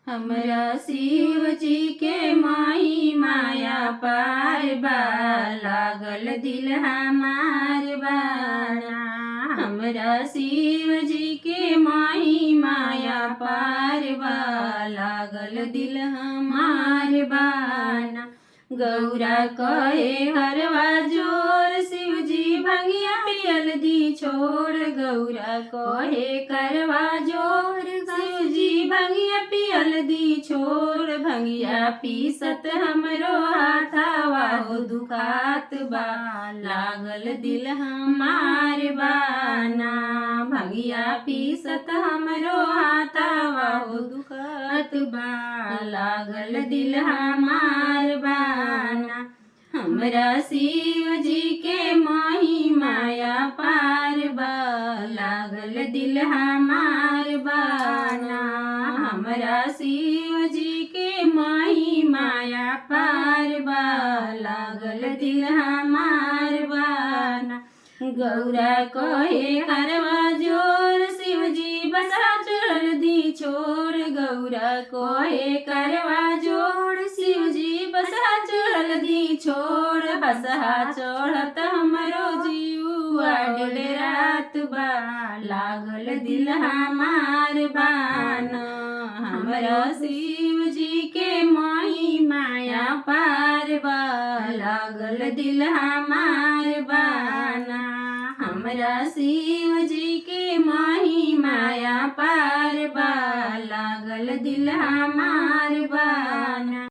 हमरा शिव जी के माही माया पार बा, लागल दिल हमार बाना। हमरा शिव जी के माही माया पार बा, लागल दिल हमार बाना। गौरा कहे हरवा जोर, शिव जी भंगिया पियल दी छोड़। गौरा कहे करवा जोर, शिव जी भंगिया पियल दी छोड़। भंगिया पीसत हमरो हाथावा हो दुखात बा, लागल दिल हमार बाना। भंगिया पीसत हमरो हाथावा हो दुखात बा, लागल दिल हमार बाना। हमरा शिव जी के माही माया पार बा, लागल दिल हमार बाना। हमरा शिव जी के माही माया पार बा, लागल दिल हमार बाना। गौरा कहे करवा जोर, शिव जी बसा चढ़ल दी छोड़। गौरा कहे करवा जोड़, शिव जी बसा चढ़ल दी छोड़। बसहा चढ़त हमरो जीवा डेरात बा, लागल दिल हमार बाना। हमरा शिव जी के माही माया पार बा, लागल दिल हमार बाना। हमरा शिव जी के माही माया पार बा, लागल दिल हमार बाना।